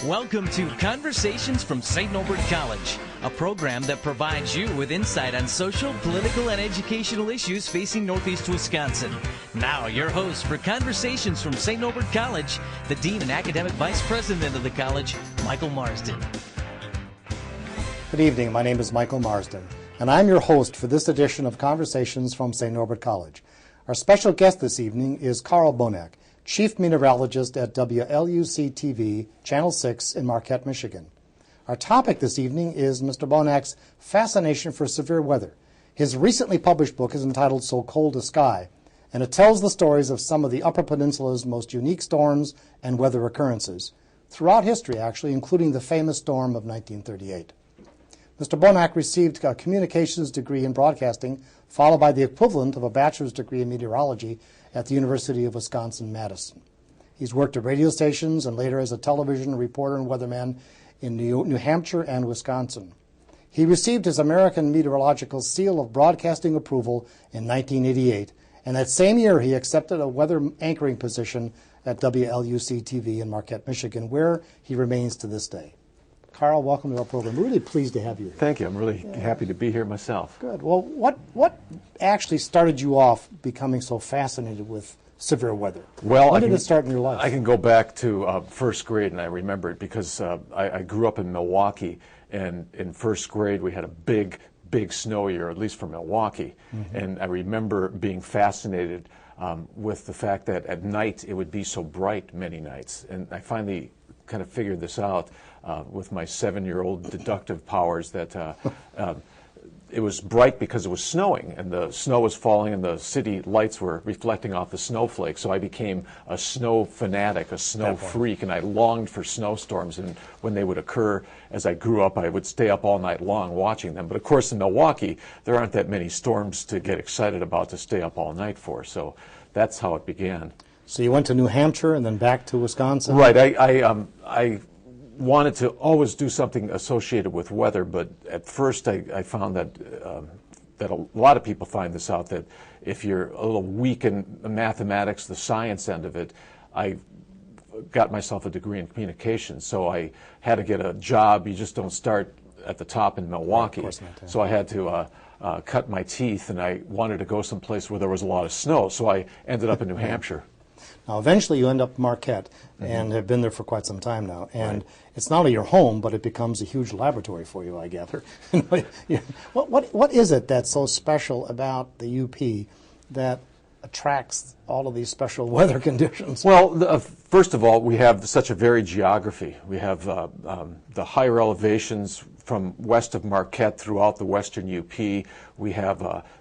Welcome to Conversations from St. Norbert College, a program that provides you with insight on social, political, and educational issues facing Northeast Wisconsin. Now, your host for Conversations from St. Norbert College, the Dean and Academic Vice President of the college, Michael Marsden. Good evening. My name is Michael Marsden, and I'm your host for this edition of Conversations from St. Norbert College. Our special guest this evening is Karl Bohnak, Chief Meteorologist at WLUC-TV, Channel 6 in Marquette, Michigan. Our topic this evening is Mr. Bohnak's fascination for severe weather. His recently published book is entitled So Cold a Sky, and it tells the stories of some of the Upper Peninsula's most unique storms and weather occurrences, throughout history actually, including the famous storm of 1938. Mr. Bohnak received a communications degree in broadcasting, followed by the equivalent of a bachelor's degree in meteorology at the University of Wisconsin-Madison. He's worked at radio stations and later as a television reporter and weatherman in New Hampshire and Wisconsin. He received his American Meteorological Seal of Broadcasting Approval in 1988, and that same year he accepted a weather anchoring position at WLUC-TV in Marquette, Michigan, where he remains to this day. Karl, welcome to our program. We're really pleased to have you here. Thank you. I'm really happy to be here myself. Good. Well, what actually started you off becoming so fascinated with severe weather? Well, when did it start in your life? I can go back to first grade, and I remember it because I grew up in Milwaukee, and in first grade we had a big snow year, at least for Milwaukee. Mm-hmm. And I remember being fascinated with the fact that at night it would be so bright many nights. And I finally kind of figured this out with my 7-year-old deductive powers that it was bright because it was snowing, and the snow was falling and the city lights were reflecting off the snowflakes. So I became a snow fanatic, a snow freak, and I longed for snowstorms. And when they would occur as I grew up, I would stay up all night long watching them. But of course in Milwaukee, there aren't that many storms to get excited about to stay up all night for. So that's how it began. So you went to New Hampshire and then back to Wisconsin? Right. I wanted to always do something associated with weather, but at first I found that a lot of people find this out, that if you're a little weak in mathematics, the science end of it, I got myself a degree in communications, so I had to get a job. You just don't start at the top in Milwaukee. Of course not, yeah. So I had to cut my teeth, and I wanted to go someplace where there was a lot of snow, so I ended up in New Hampshire. Now, eventually you end up in Marquette, and have been there for quite some time now. And it's not only your home, but it becomes a huge laboratory for you, I gather. What is it that's so special about the UP that attracts all of these special weather conditions? Well, first of all, we have such a varied geography. We have the higher elevations from west of Marquette throughout the western UP. We have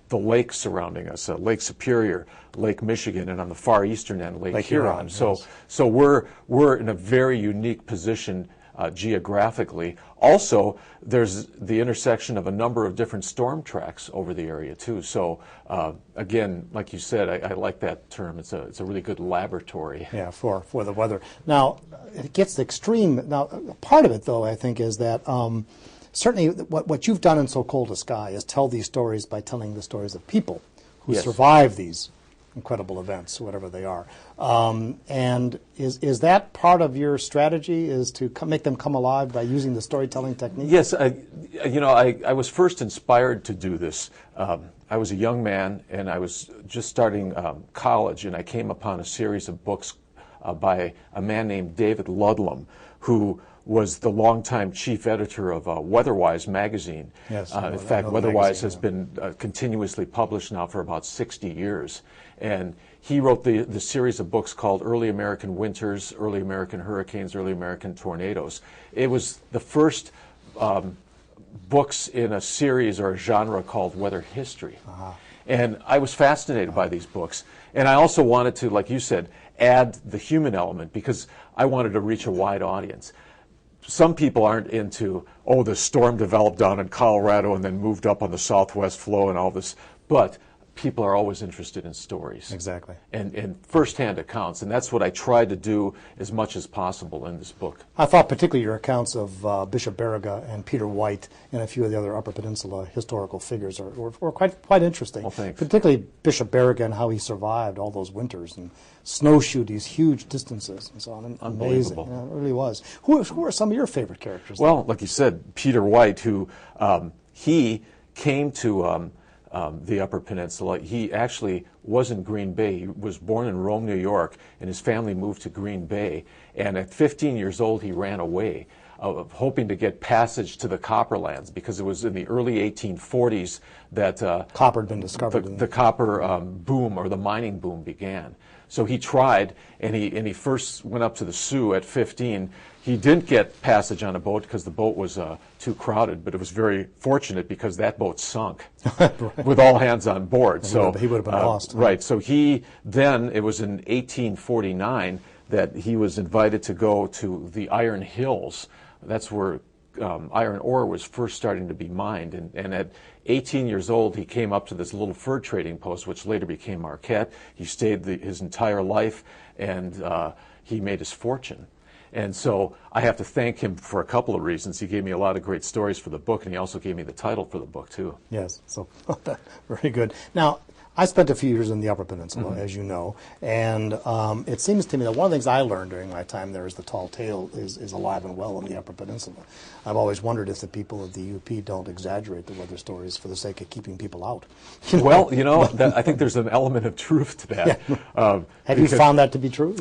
the lakes surrounding us, Lake Superior, Lake Michigan, and on the far eastern end, Lake Huron. Yes. So we're in a very unique position geographically. Also, there's the intersection of a number of different storm tracks over the area too. So again, like you said, I like that term. It's a really good laboratory. Yeah, for the weather. Now, it gets extreme. Now, part of it, though, I think, is that certainly what you've done in So Cold a Sky is tell these stories by telling the stories of people who survive these incredible events, whatever they are. And is that part of your strategy, is to make them come alive by using the storytelling technique? Yes. I was first inspired to do this. I was a young man, and I was just starting college, and I came upon a series of books by a man named David Ludlam, who was the longtime chief editor of Weatherwise magazine. Yes, in fact, Weatherwise has been continuously published now for about 60 years. And he wrote the series of books called Early American Winters, Early American Hurricanes, Early American Tornadoes. It was the first books in a series or a genre called weather history. Uh-huh. And I was fascinated by these books. And I also wanted to, like you said, add the human element, because I wanted to reach a wide audience. Some people aren't into, the storm developed down in Colorado and then moved up on the southwest flow and all this. But people are always interested in stories. Exactly. And firsthand accounts, and that's what I tried to do as much as possible in this book. I thought particularly your accounts of Bishop Baraga and Peter White and a few of the other Upper Peninsula historical figures were quite interesting. Well, thanks. Particularly Bishop Baraga and how he survived all those winters and snowshoed these huge distances and so on. Amazing. Unbelievable. Yeah, it really was. Who are some of your favorite characters? Well, like you said, Peter White, who he came to the Upper Peninsula. He actually was in Green Bay. He was born in Rome, New York, and his family moved to Green Bay. And at 15 years old, he ran away, hoping to get passage to the Copperlands, because it was in the early 1840s that copper had been discovered. The copper boom, or the mining boom, began. So he tried, and he first went up to the Sioux at 15. He didn't get passage on a boat because the boat was too crowded, but it was very fortunate because that boat sunk with all hands on board. So he would have been lost. Right. So it was in 1849 that he was invited to go to the Iron Hills. That's where iron ore was first starting to be mined. And at 18 years old, he came up to this little fur trading post, which later became Marquette. He stayed his entire life, and he made his fortune. And so I have to thank him for a couple of reasons. He gave me a lot of great stories for the book, and he also gave me the title for the book, too. Yes, so very good. Now, I spent a few years in the Upper Peninsula, as you know, and it seems to me that one of the things I learned during my time there is the tall tale is alive and well in the Upper Peninsula. I've always wondered if the people of the UP don't exaggerate the weather stories for the sake of keeping people out. Well, I think there's an element of truth to that. Yeah. Have you found that to be true?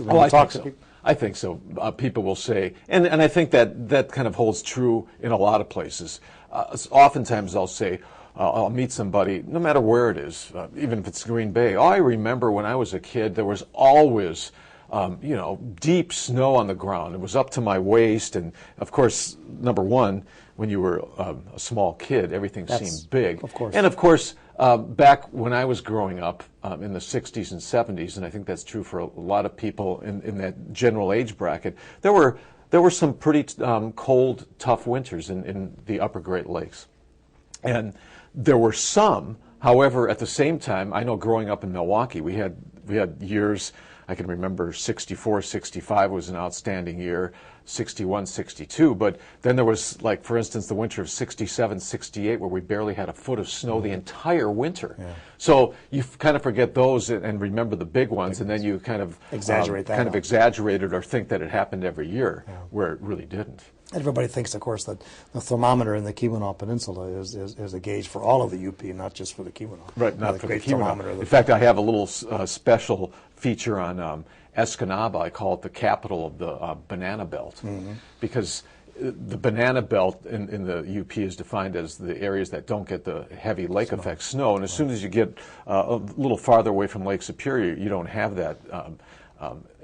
I think so. People will say, and I think that kind of holds true in a lot of places. Oftentimes I'll say, I'll meet somebody, no matter where it is, even if it's Green Bay. Oh, I remember when I was a kid, there was always, deep snow on the ground. It was up to my waist, and of course, number one, when you were a small kid, everything seemed big. Of course. And of course, back when I was growing up in the 60s and 70s, and I think that's true for a lot of people in that general age bracket, there were some pretty cold, tough winters in the upper Great Lakes. And there were some, however, at the same time, I know growing up in Milwaukee, we had years, I can remember 64, 65 was an outstanding year, 61, 62, but then there was, like, for instance, the winter of 67, 68, where we barely had a foot of snow the entire winter. Yeah. So you kind of forget those and remember the big ones, and then you kind of exaggerate it or think that it happened every year, where it really didn't. Everybody thinks, of course, that the thermometer in the Keweenaw Peninsula is a gauge for all of the UP, not just for the Keweenaw. Right, not for the Keweenaw. In fact, I have a little special feature on Escanaba. I call it the capital of the banana belt, because the banana belt in the UP is defined as the areas that don't get the heavy lake effect snow. And as soon as you get a little farther away from Lake Superior, you don't have that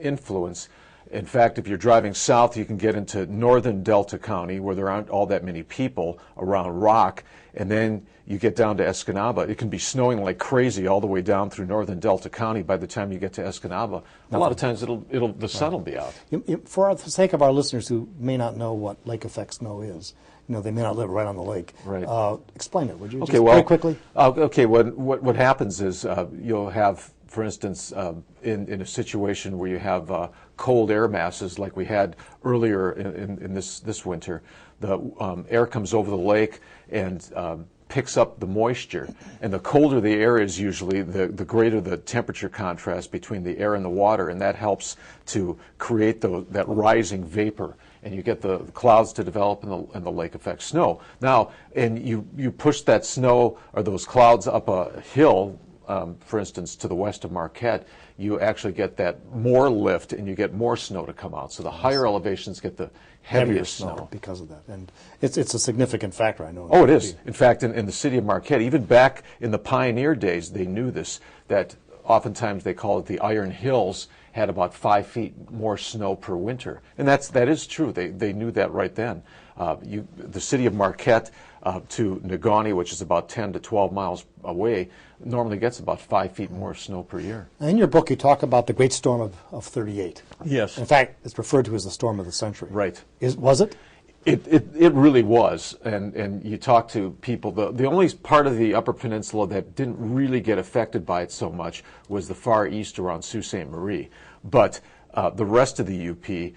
influence. In fact, if you're driving south, you can get into northern Delta County, where there aren't all that many people around Rock, and then you get down to Escanaba. It can be snowing like crazy all the way down through northern Delta County. By the time you get to Escanaba, a lot of times the sun will be out. For the sake of our listeners who may not know what lake effect snow is, they may not live right on the lake. Right. Explain it, would you? Okay, very quickly. Okay. What happens is you'll have, for instance, in a situation where you have cold air masses like we had earlier in this winter, the air comes over the lake and picks up the moisture. And the colder the air is, usually, the greater the temperature contrast between the air and the water, and that helps to create that rising vapor. And you get the clouds to develop in the lake effect snow. Now, and you push that snow or those clouds up a hill, for instance, to the west of Marquette, you actually get that more lift and you get more snow to come out. So the higher elevations get the heavier snow because of that. And it's a significant factor, I know. Oh, it is. In fact, in the city of Marquette, even back in the pioneer days, they knew this, that oftentimes they call it the Iron Hills had about 5 feet more snow per winter. And that is true. They knew that right then. The city of Marquette to Negaunee, which is about 10 to 12 miles away, normally gets about 5 feet more snow per year. In your book, you talk about the Great Storm of 38. Yes. In fact, it's referred to as the storm of the century. Right. Was it? It really was, and you talk to people. The only part of the Upper Peninsula that didn't really get affected by it so much was the far east around Sault Ste. Marie. But the rest of the UP,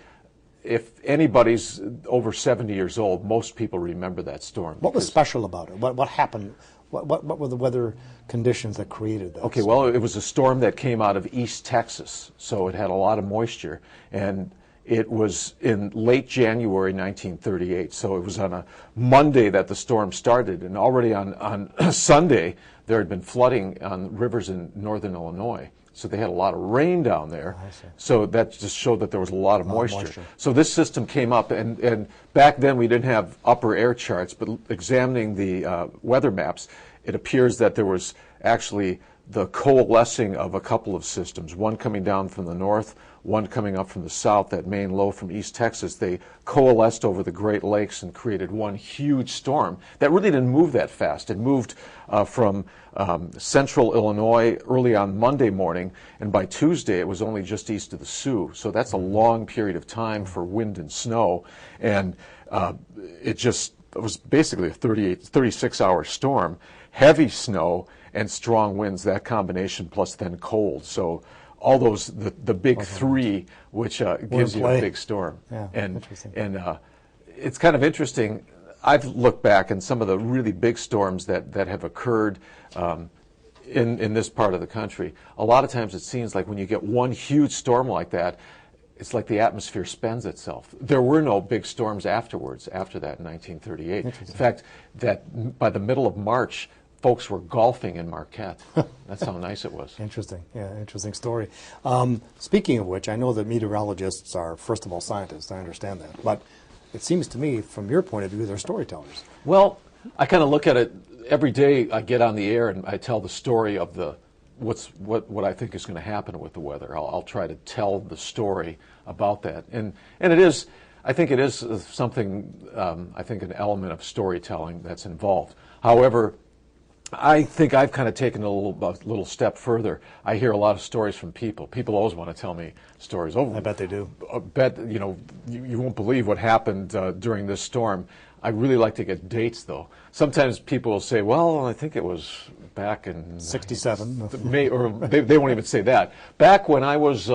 if anybody's over 70 years old, most people remember that storm. What was special about it? What happened? What were the weather conditions that created that? Okay, well, it was a storm that came out of East Texas, so it had a lot of moisture, and it was in late January 1938, so it was on a Monday that the storm started, and already on Sunday there had been flooding on rivers in northern Illinois. So they had a lot of rain down there, so that just showed that there was a lot of moisture. So this system came up, and back then we didn't have upper air charts, but examining the weather maps, it appears that there was actually the coalescing of a couple of systems, one coming down from the north, one coming up from the south, that main low from East Texas. They coalesced over the Great Lakes and created one huge storm that really didn't move that fast. It moved from central Illinois early on Monday morning, and by Tuesday it was only just east of the Sioux. So that's a long period of time for wind and snow, and it was basically a 36-hour storm, heavy snow and strong winds, that combination, plus then cold. So all those, the big three, which gives you a big storm. Yeah, and it's kind of interesting. I've looked back and some of the really big storms that have occurred in this part of the country. A lot of times it seems like when you get one huge storm like that, it's like the atmosphere spends itself. There were no big storms afterwards, after that in 1938. In fact, that by the middle of March, folks were golfing in Marquette. That's how nice it was. Interesting. Yeah, interesting story. Speaking of which, I know that meteorologists are, first of all, scientists. I understand that. But it seems to me, from your point of view, they're storytellers. Well, I kind of look at it every day. I get on the air and I tell the story of what I think is going to happen with the weather. I'll try to tell the story about that. And it is, I think it is something, I think an element of storytelling that's involved. However, I think I've kind of taken a little step further. I hear a lot of stories from people. People always want to tell me stories. Oh, I bet they do. You won't believe what happened during this storm. I really like to get dates, though. Sometimes people will say, well, I think it was back in 67. Or they won't even say that. Back when I was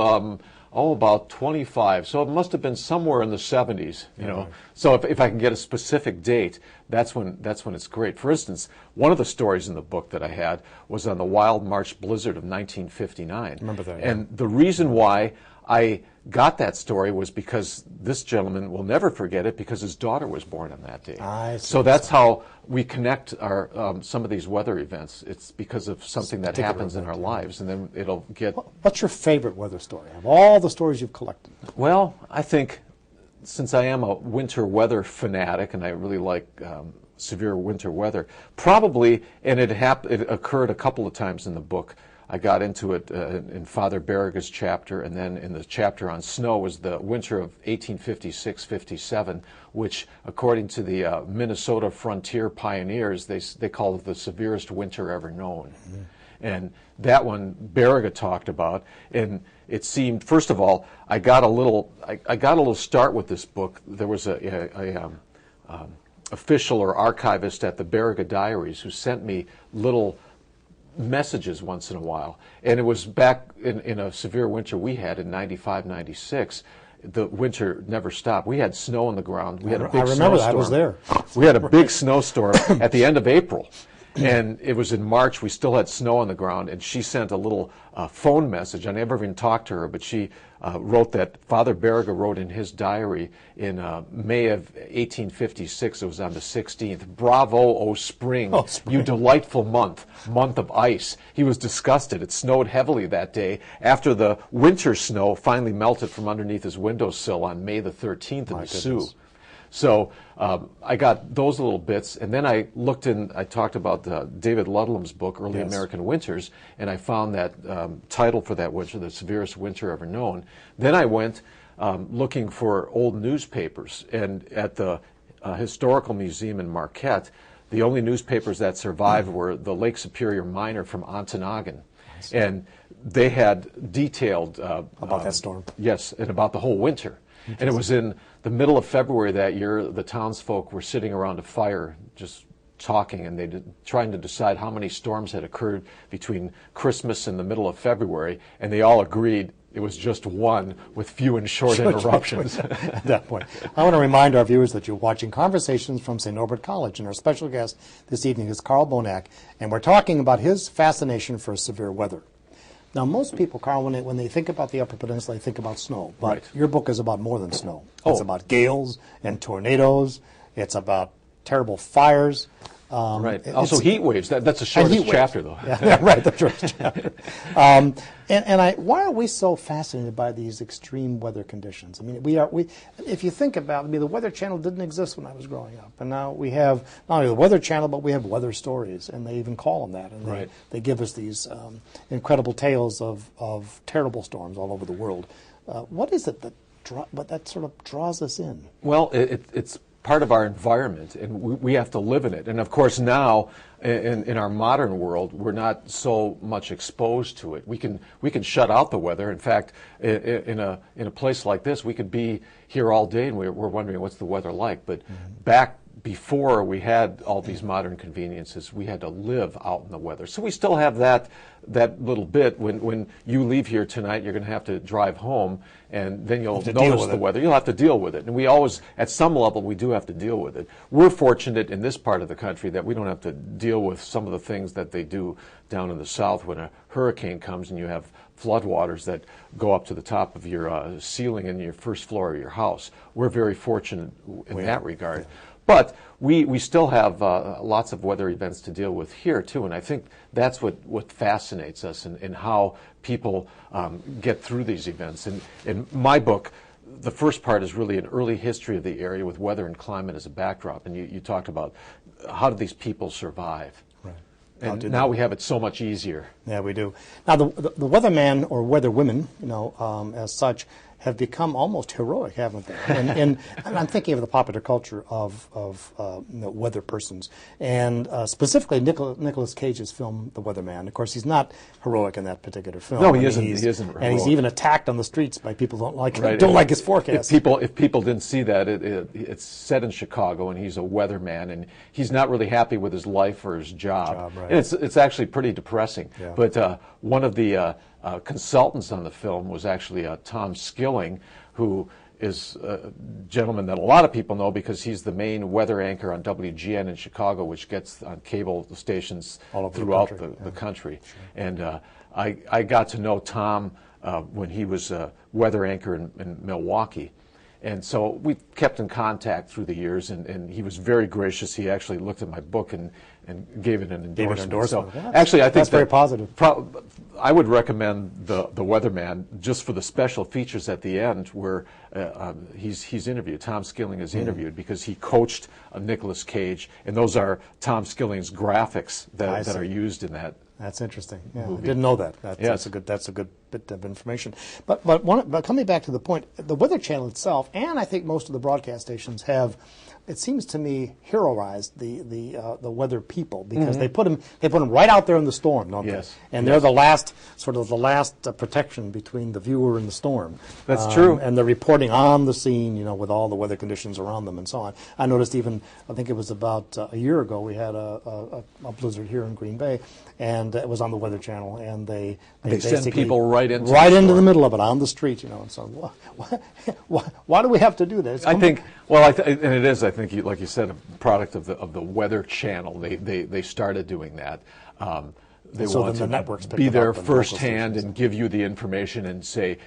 about 25, so it must have been somewhere in the 70s, you know. So if I can get a specific date, that's when it's great. For instance, one of the stories in the book that I had was on the wild March blizzard of 1959. Remember that? And the reason why I got that story was because this gentleman will never forget it, because his daughter was born on that day. I see. So that's how we connect our some of these weather events. It's because of something that happens in our lives, and then it'll get... What's your favorite weather story of all the stories you've collected? Well, I think since I am a winter weather fanatic and I really like severe winter weather, probably, and it occurred a couple of times in the book. I got into it in Father Barriga's chapter, and then in the chapter on snow was the winter of 1856-57, which, according to the Minnesota frontier pioneers, they call it the severest winter ever known. Mm-hmm. And that one Barriga talked about, and it seemed, first of all, I got a little start with this book. There was a official or archivist at the Barriga Diaries who sent me little messages once in a while, and it was back in a severe winter we had in 95, 96. The winter never stopped. We had snow on the ground. We had a big snowstorm. I remember that. I was there. We had a big snowstorm at the end of April, and it was in March. We still had snow on the ground, and she sent a little phone message. I never even talked to her, but she wrote that Father Barriga wrote in his diary in May of 1856. It was on the 16th. Bravo, O spring, you delightful month of ice. He was disgusted. It snowed heavily that day after the winter snow finally melted from underneath his windowsill on May the 13th in the Sioux. So I got those little bits, and then I talked about David Ludlam's book, Early American Winters, and I found that title for that winter, The Severest Winter Ever Known. Then I went looking for old newspapers, and at the Historical Museum in Marquette, the only newspapers that survived were the Lake Superior Miner from Ontonagon. And they had detailed about that storm. Yes, and about the whole winter. And it was in the middle of February that year. The townsfolk were sitting around a fire, just talking, and trying to decide how many storms had occurred between Christmas and the middle of February, and they all agreed it was just one with few and short interruptions. At that point, I want to remind our viewers that you're watching Conversations from St. Norbert College, and our special guest this evening is Carl Bohnak, and we're talking about his fascination for severe weather. Now, most people, Carl, when they think about the Upper Peninsula, they think about snow. But right. Your book is about more than snow. It's about gales and tornadoes. It's about terrible fires. Right. Also heat waves. That's the shortest chapter, though. Yeah, right, the shortest chapter. Why are we so fascinated by these extreme weather conditions? I mean, if you think about it, the Weather Channel didn't exist when I was growing up. And now we have not only the Weather Channel, but we have weather stories. And they even call them that. And they give us these incredible tales of terrible storms all over the world. What is it that sort of draws us in? Well, it's part of our environment, and we have to live in it. And of course now, in our modern world, we're not so much exposed to it. We can shut out the weather. In fact, in a place like this, we could be here all day, and we're wondering what's the weather like. But back before we had all these modern conveniences, we had to live out in the weather. So we still have that little bit. When you leave here tonight, you're going to have to drive home, and then you'll notice the weather. You'll have to deal with it. And we always, at some level, we do have to deal with it. We're fortunate in this part of the country that we don't have to deal with some of the things that they do down in the south when a hurricane comes and you have floodwaters that go up to the top of your ceiling in your first floor of your house. We're very fortunate in that regard. Yeah. But we still have lots of weather events to deal with here, too, and I think that's what fascinates us in how people get through these events. And in my book, the first part is really an early history of the area with weather and climate as a backdrop, and you talked about how do these people survive. Right. And now we have it so much easier. Yeah, we do. Now, the weatherman or weatherwomen, as such, have become almost heroic, haven't they? And I'm thinking of the popular culture of weather persons, and specifically Nicolas Cage's film *The Weatherman*. Of course, he's not heroic in that particular film. No, he isn't. He isn't heroic. And he's even attacked on the streets by people who don't like his forecast. If people didn't see that, it's set in Chicago, and he's a weatherman, and he's not really happy with his life or his job. Right. And it's actually pretty depressing. Yeah. But one of the consultants on the film was actually Tom Skilling, who is a gentleman that a lot of people know because he's the main weather anchor on WGN in Chicago, which gets on cable stations throughout the country. Sure. And I got to know Tom when he was a weather anchor in Milwaukee. And so we kept in contact through the years, and he was very gracious. He actually looked at my book and gave it an endorsement. So actually, I think that's very positive. I would recommend the Weatherman just for the special features at the end where he's interviewed. Tom Skilling is interviewed because he coached Nicolas Cage, and those are Tom Skilling's graphics that are used in that. That's interesting. Yeah, I didn't know that. That's a good bit of information. But coming back to the point, the Weather Channel itself, and I think most of the broadcast stations have, it seems to me, heroized the weather people because they put them right out there in the storm, don't they? And they're the last protection between the viewer and the storm. That's true. And they're reporting on the scene, with all the weather conditions around them and so on. I noticed I think it was about a year ago, we had a blizzard here in Green Bay, and it was on the Weather Channel, and they send people right into the middle of it on the street, and so why do we have to do this? I think it is. I think, like you said, a product of the Weather Channel. They started doing that. They want to be there firsthand and give you the information and say,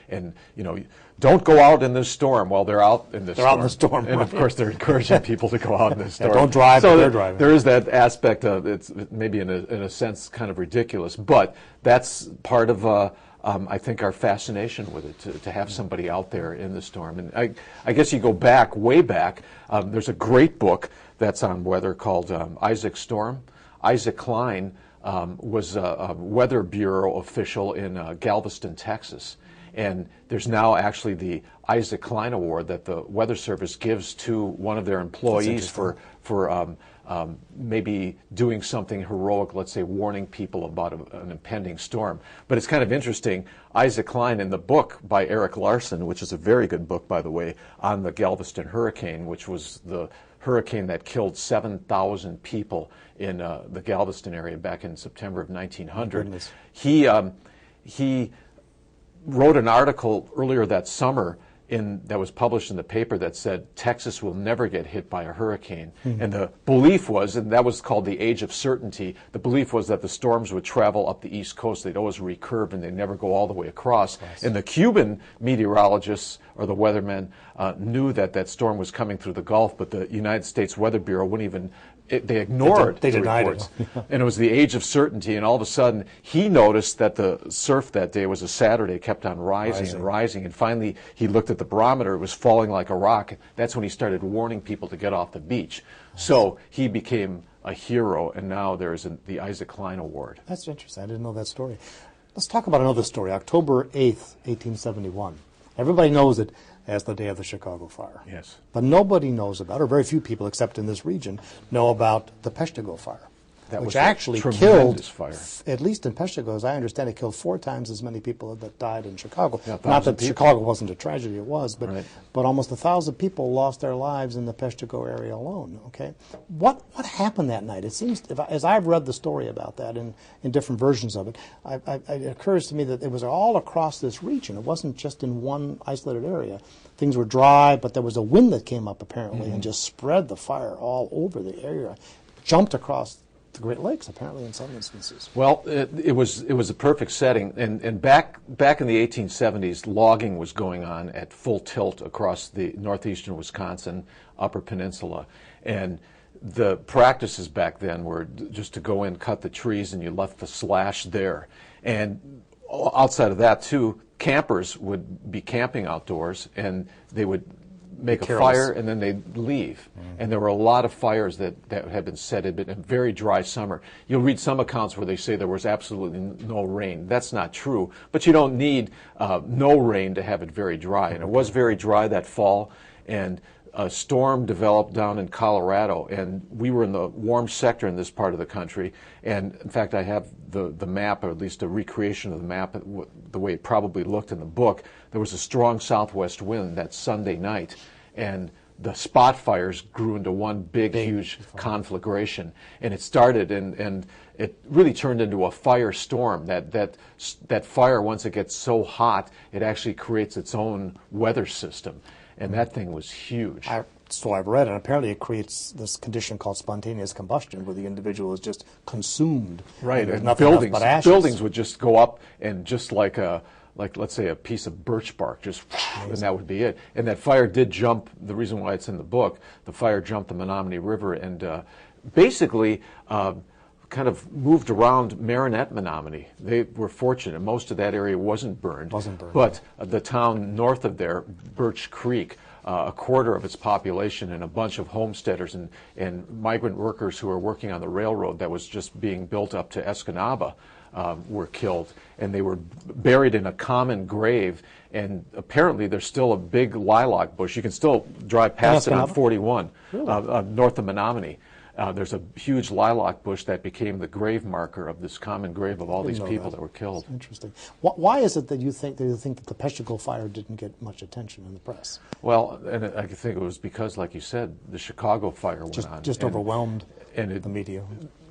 don't go out in this storm. Well, they're out in this storm. They're out in the storm. And of course, they're encouraging people to go out in this storm. Don't drive, so they're driving. There is that aspect of it's maybe in a sense kind of ridiculous, but that's part of I think our fascination with it, to have somebody out there in the storm. And I guess you go way back, there's a great book that's on weather called Isaac Storm. Isaac Klein was a Weather Bureau official in Galveston, Texas. And there's now actually the Isaac Klein Award that the Weather Service gives to one of their employees for maybe doing something heroic, let's say warning people about an impending storm. But it's kind of interesting. Isaac Klein, in the book by Eric Larson, which is a very good book, by the way, on the Galveston hurricane, which was the hurricane that killed 7,000 people in the Galveston area back in September of 1900. He wrote an article earlier that summer that was published in the paper that said Texas will never get hit by a hurricane. And the belief was, and that was called the age of certainty, the belief was that the storms would travel up the East Coast. They'd always recurve and they'd never go all the way across. And the Cuban meteorologists or the weathermen knew that that storm was coming through the Gulf, but the United States Weather Bureau wouldn't even they ignored they the denied reports. it. And it was the age of certainty, and all of a sudden he noticed that the surf that day was a Saturday, kept on rising and rising, and finally he looked at the barometer, it was falling like a rock. That's when he started warning people to get off the beach. So he became a hero, and now there's the Isaac Klein Award. That's interesting. I didn't know that story. Let's talk about another story. October 8th, 1871. Everybody knows it as the day of the Chicago fire. Yes. But nobody knows about, or very few people except in this region, know about the Peshtigo fire. That which was a actually tremendous killed, fire. at least in Peshtigo, as I understand it, killed 4 times as many people that died in Chicago. Yeah, Not that 1,000 people. Chicago wasn't a tragedy, it was, but, Right. but almost 1,000 people lost their lives in the Peshtigo area alone. Okay, what happened that night? It seems, as I've read the story about that in different versions of it, it occurs to me that it was all across this region. It wasn't just in one isolated area. Things were dry, but there was a wind that came up apparently and just spread the fire all over the area, jumped across the Great Lakes, apparently, in some instances. Well, it was a perfect setting, and back in the 1870s, logging was going on at full tilt across the northeastern Wisconsin Upper Peninsula, and the practices back then were just to go in, cut the trees, and you left the slash there. And outside of that, too, campers would be camping outdoors, and they would make a fire and then they'd leave. And there were a lot of fires that had been set. It had been a very dry summer. You'll read some accounts where they say there was absolutely no rain. That's not true, but you don't need no rain to have it very dry. And it was very dry that fall, and a storm developed down in Colorado, and we were in the warm sector in this part of the country. And in fact, I have the map, or at least a recreation of the map, the way it probably looked in the book. There was a strong southwest wind that Sunday night, and the spot fires grew into one big huge conflagration. And it started, and it really turned into a firestorm. That fire, once it gets so hot, it actually creates its own weather system. And that thing was huge. So I've read, and apparently it creates this condition called spontaneous combustion, where the individual is just consumed. Right, and nothing left but ashes. buildings would just go up, and just like let's say a piece of birch bark, just and that would be it. And that fire did jump. The reason why it's in the book, the fire jumped the Menominee River, and basically kind of moved around Marinette, Menominee. They were fortunate. Most of that area wasn't burned. But the town north of there, Birch Creek, a quarter of its population and a bunch of homesteaders and migrant workers who were working on the railroad that was just being built up to Escanaba were killed. And they were buried in a common grave. And apparently there's still a big lilac bush. You can still drive past it on 41 north of Menominee. There's a huge lilac bush that became the grave marker of this common grave of all these people that were killed. That's interesting. Why is it that you think that the Peshtigo fire didn't get much attention in the press? Well, and I think it was because, like you said, the Chicago fire went on. Just overwhelmed the media.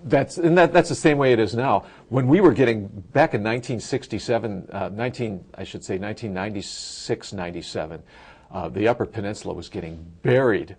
That's the same way it is now. When we were getting back in 1996, 97. The Upper Peninsula was getting buried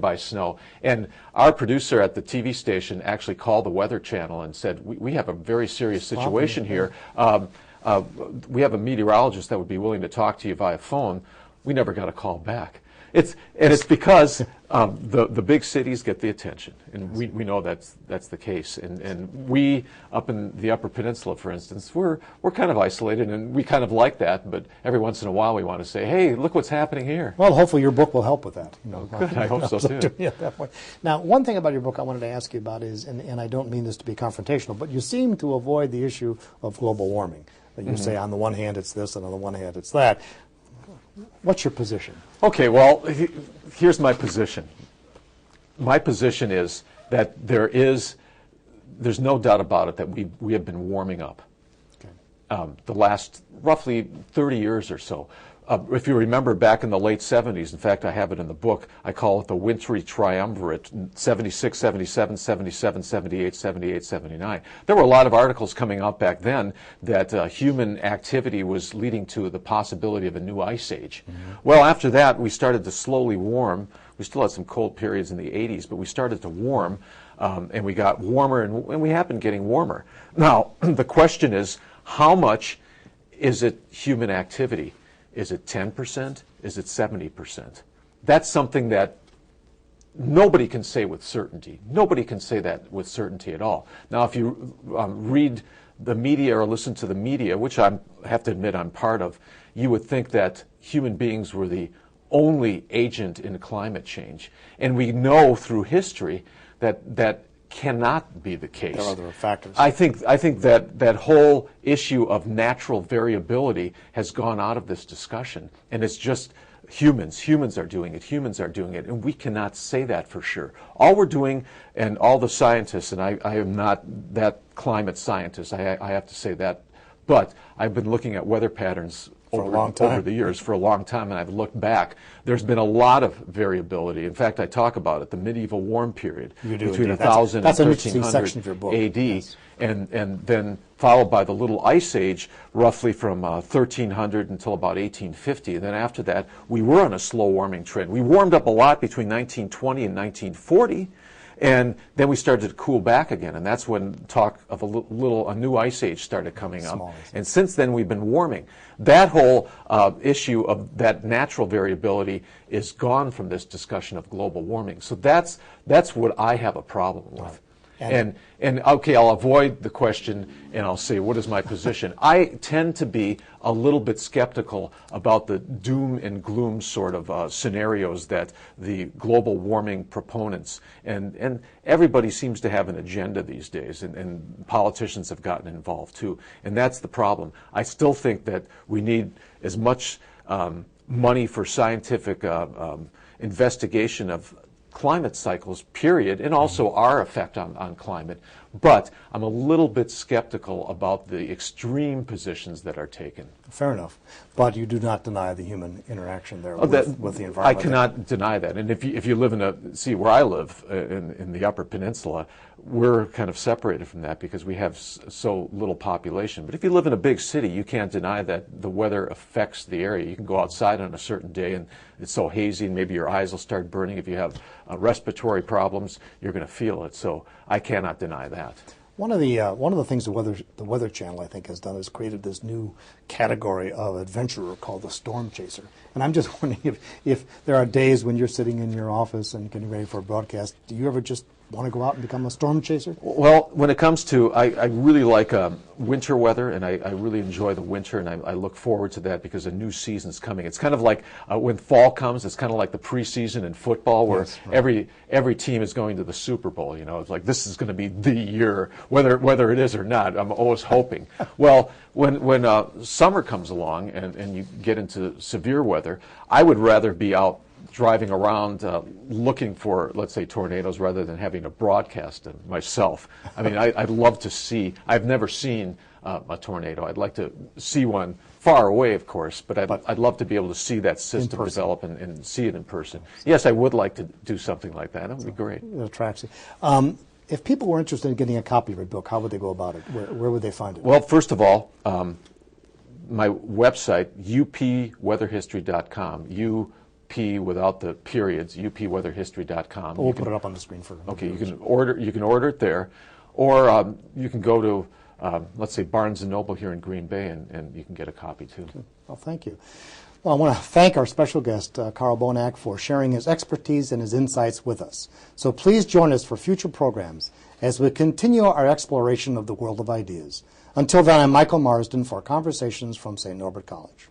by snow. And our producer at the TV station actually called the Weather Channel and said, we have a very serious situation here. We have a meteorologist that would be willing to talk to you via phone. We never got a call back. It's because the big cities get the attention, and we know that's the case. And we up in the Upper Peninsula, for instance, we're kind of isolated, and we kind of like that. But every once in a while, we want to say, "Hey, look what's happening here." Well, hopefully your book will help with that. Good. I hope so too. At that point. Now, one thing about your book I wanted to ask you about is, and I don't mean this to be confrontational, but you seem to avoid the issue of global warming. You say on the one hand it's this, and on the one hand it's that. What's your position? Okay, well, here's my position. My position is that there's no doubt about it that we have been warming up. Okay. The last roughly 30 years or so. If you remember back in the late 70s, in fact, I have it in the book, I call it the wintry triumvirate, 76, 77, 77, 78, 78, 79. There were a lot of articles coming out back then that human activity was leading to the possibility of a new ice age. Mm-hmm. Well, after that, we started to slowly warm. We still had some cold periods in the 80s, but we started to warm, and we got warmer, and we have been getting warmer. Now, the question is, how much is it human activity? Is it 10%? Is it 70%? That's something that nobody can say with certainty. Nobody can say that with certainty at all. Now, if you read the media or listen to the media, which I have to admit I'm part of, you would think that human beings were the only agent in climate change. And we know through history that cannot be the case. There are other factors. I think that whole issue of natural variability has gone out of this discussion, and it's just humans are doing it, and we cannot say that for sure. All we're doing, and all the scientists, and I am not that climate scientist, I have to say that, but I've been looking at weather patterns over the years for a long time, and I've looked back. There's been a lot of variability. In fact, I talk about it, the medieval warm period between 1000 and 1300 AD, yes. and then followed by the little ice age roughly from 1300 until about 1850. And then after that, we were on a slow warming trend. We warmed up a lot between 1920 and 1940. And then we started to cool back again, and that's when talk of a new ice age started coming up. And since then, we've been warming. That whole issue of that natural variability is gone from this discussion of global warming. So that's what I have a problem with. Right. And okay, I'll avoid the question and I'll say, what is my position? I tend to be a little bit skeptical about the doom and gloom sort of scenarios that the global warming proponents, and everybody seems to have an agenda these days, and politicians have gotten involved too. And that's the problem. I still think that we need as much money for scientific investigation of climate cycles, period, and also our effect on climate. But I'm a little bit skeptical about the extreme positions that are taken. Fair enough. But you do not deny the human interaction there with the environment. I cannot deny that. And if you live where I live, in the Upper Peninsula, we're kind of separated from that because we have so little population. But if you live in a big city, you can't deny that the weather affects the area. You can go outside on a certain day and it's so hazy and maybe your eyes will start burning. If you have respiratory problems, you're going to feel it. So I cannot deny that. One of the things the Weather Channel, I think, has done is created this new category of adventurer called the storm chaser. And I'm just wondering if there are days when you're sitting in your office and getting ready for a broadcast, do you ever just want to go out and become a storm chaser? Well, when it comes to, I really like winter weather, and I really enjoy the winter, and I look forward to that because a new season's coming. It's kind of like when fall comes, it's kind of like the preseason in football where yes, right. every team is going to the Super Bowl. You know, it's like this is going to be the year, whether it is or not. I'm always hoping. Well, when summer comes along and you get into severe weather, I would rather be out driving around looking for, let's say, tornadoes rather than having to broadcast them myself. I mean, I'd love to see, I've never seen a tornado. I'd like to see one far away, of course, but I'd love to be able to see that system develop and see it in person. Yes, I would like to do something like that. That would be great. It attracts you. If people were interested in getting a copy of your book, how would they go about it? Where would they find it? Well, first of all, my website, upweatherhistory.com, UP without the periods, upweatherhistory.com. We'll put it up on the screen for okay, you can order it there, or you can go to let's say Barnes & Noble here in Green Bay, and you can get a copy too. Well, thank you. Well, I want to thank our special guest, Karl Bohnak, for sharing his expertise and his insights with us. So please join us for future programs as we continue our exploration of the world of ideas. Until then, I'm Michael Marsden for Conversations from St. Norbert College.